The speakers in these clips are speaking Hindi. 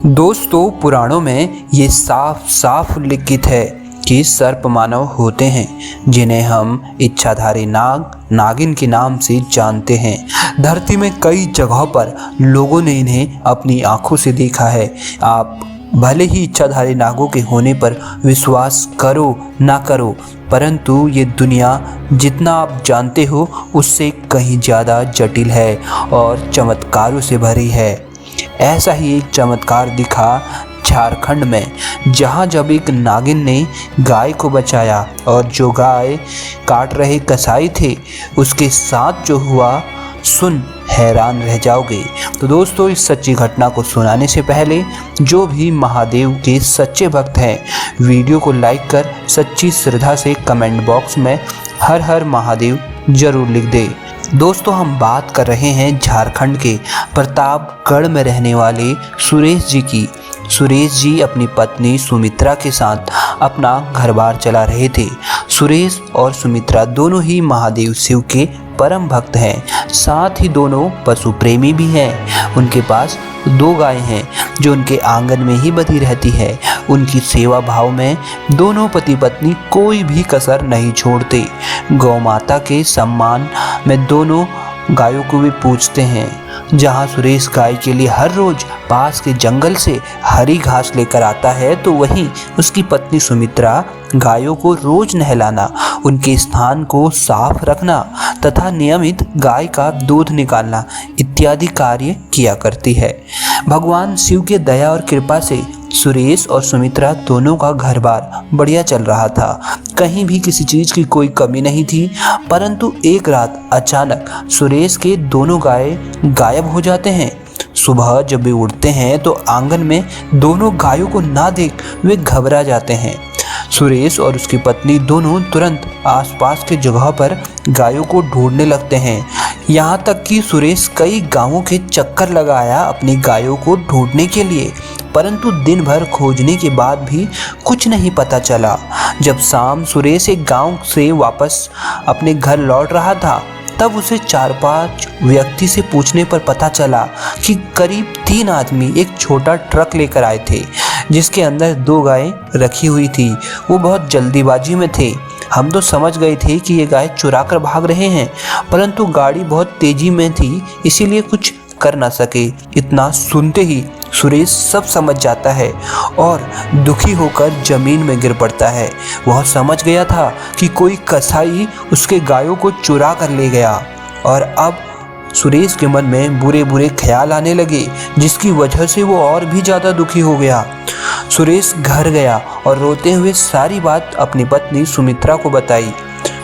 दोस्तों, पुराणों में ये साफ साफ उल्लिखित है कि सर्प मानव होते हैं जिन्हें हम इच्छाधारी नाग नागिन के नाम से जानते हैं। धरती में कई जगहों पर लोगों ने इन्हें अपनी आंखों से देखा है। आप भले ही इच्छाधारी नागों के होने पर विश्वास करो ना करो, परंतु ये दुनिया जितना आप जानते हो उससे कहीं ज़्यादा जटिल है और चमत्कारों से भरी है। ऐसा ही एक चमत्कार दिखा झारखंड में, जहां जब एक नागिन ने गाय को बचाया और जो गाय काट रहे कसाई थे उसके साथ जो हुआ सुन हैरान रह जाओगे। तो दोस्तों, इस सच्ची घटना को सुनाने से पहले जो भी महादेव के सच्चे भक्त हैं, वीडियो को लाइक कर सच्ची श्रद्धा से कमेंट बॉक्स में हर हर महादेव जरूर लिख दे। दोस्तों, हम बात कर रहे हैं झारखंड के प्रतापगढ़ में रहने वाले सुरेश जी की। सुरेश जी अपनी पत्नी सुमित्रा के साथ अपना घर बार चला रहे थे। सुरेश और सुमित्रा दोनों ही महादेव शिव के परम भक्त हैं, साथ ही दोनों पशु प्रेमी भी हैं। उनके पास 2 गाय हैं जो उनके आंगन में ही बंधी रहती है। उनकी सेवा भाव में दोनों पति पत्नी कोई भी कसर नहीं छोड़ते। गौ माता के सम्मान में दोनों गायों को भी पूजते हैं। जहां सुरेश गाय के लिए हर रोज पास के जंगल से हरी घास लेकर आता है, तो वहीं उसकी पत्नी सुमित्रा गायों को रोज नहलाना, उनके स्थान को साफ रखना तथा नियमित गाय का दूध निकालना इत्यादि कार्य किया करती है। भगवान शिव के दया और कृपा से सुरेश और सुमित्रा दोनों का घर बार बढ़िया चल रहा था। कहीं भी किसी चीज की कोई कमी नहीं थी। परंतु एक रात अचानक सुरेश के दोनों गाय गायब हो जाते हैं। सुबह जब वे उठते हैं तो आंगन में दोनों गायों को ना देख वे घबरा जाते हैं। सुरेश और उसकी पत्नी दोनों तुरंत आसपास के जगह पर गायों को ढूंढने लगते हैं। यहाँ तक कि सुरेश कई गांवों के चक्कर लगाया अपनी गायों को ढूंढने के लिए, परंतु दिन भर खोजने के बाद भी कुछ नहीं पता चला। जब शाम सुरेश एक गांव से वापस अपने घर लौट रहा था, तब उसे 4-5 व्यक्ति से पूछने पर पता चला कि करीब 3 आदमी एक छोटा ट्रक लेकर आए थे जिसके अंदर 2 गायें रखी हुई थी। वो बहुत जल्दीबाजी में थे। हम तो समझ गए थे कि ये गाय चुरा कर भाग रहे हैं, परंतु गाड़ी बहुत तेजी में थी, इसीलिए कुछ कर ना सके। इतना सुनते ही सुरेश सब समझ जाता है और दुखी होकर जमीन में गिर पड़ता है। वह समझ गया था कि कोई कसाई उसके गायों को चुरा कर ले गया और अब सुरेश के मन में बुरे बुरे ख्याल आने लगे, जिसकी वजह से वो और भी ज़्यादा दुखी हो गया। सुरेश घर गया और रोते हुए सारी बात अपनी पत्नी सुमित्रा को बताई।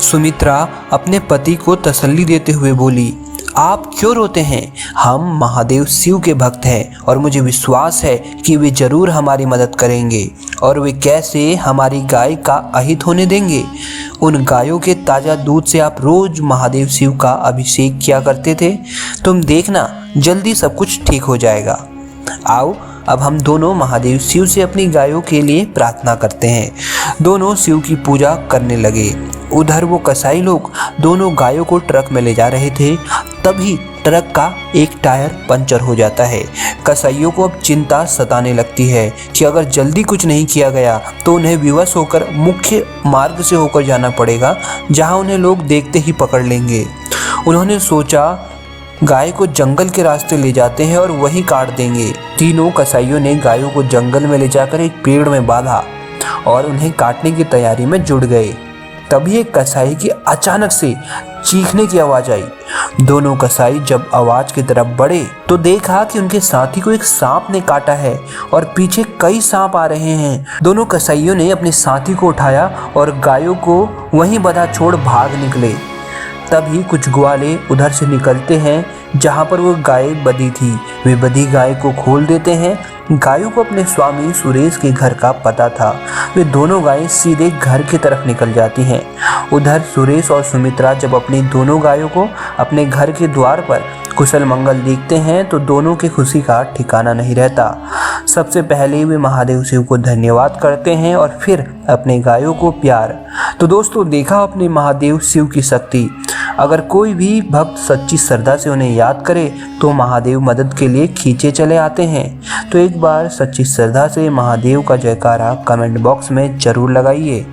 सुमित्रा अपने पति को तसल्ली देते हुए बोली, आप क्यों रोते हैं? हम महादेव शिव के भक्त हैं और मुझे विश्वास है कि वे जरूर हमारी मदद करेंगे। और वे कैसे हमारी गाय का अहित होने देंगे? उन गायों के ताज़ा दूध से आप रोज महादेव शिव का अभिषेक किया करते थे। तुम देखना, जल्दी सब कुछ ठीक हो जाएगा। आओ अब हम दोनों महादेव शिव से अपनी गायों के लिए प्रार्थना करते हैं। दोनों शिव की पूजा करने लगे। उधर वो कसाई लोग दोनों गायों को ट्रक में ले जा रहे थे, तभी ट्रक का एक टायर पंचर हो जाता है। कसाईयों को अब चिंता सताने लगती है कि अगर जल्दी कुछ नहीं किया गया तो उन्हें विवश होकर मुख्य मार्ग से होकर जाना पड़ेगा, जहां उन्हें लोग देखते ही पकड़ लेंगे। उन्होंने सोचा गाय को जंगल के रास्ते ले जाते हैं और वहीं काट देंगे। तीनों कसाईयों ने गायों को जंगल में ले जाकर एक पेड़ में बांधा और उन्हें काटने की तैयारी में जुट गए। तभी एक कसाई की अचानक से चीखने की आवाज आई। दोनों कसाई जब आवाज की तरफ बढ़े तो देखा कि उनके साथी को एक सांप ने काटा है और पीछे कई सांप आ रहे हैं। दोनों कसाईयों ने अपने साथी को उठाया और गायों को वहीं बंधा छोड़ भाग निकले। तभी कुछ ग्वाले उधर से निकलते हैं जहां पर वो गाय बंधी थी। वे बंधी गाय को खोल देते हैं। गायों को अपने स्वामी सुरेश के घर का पता था। वे दोनों गायें सीधे घर की तरफ निकल जाती हैं। उधर सुरेश और सुमित्रा जब अपनी दोनों गायों को अपने घर के द्वार पर कुशल मंगल देखते हैं तो दोनों की खुशी का ठिकाना नहीं रहता। सबसे पहले वे महादेव शिव को धन्यवाद करते हैं और फिर अपने गायों को प्यार। तो दोस्तों, देखा अपने महादेव शिव की शक्ति। अगर कोई भी भक्त सच्ची श्रद्धा से उन्हें याद करे तो महादेव मदद के लिए खींचे चले आते हैं। तो एक बार सच्ची श्रद्धा से महादेव का जयकारा कमेंट बॉक्स में जरूर लगाइए।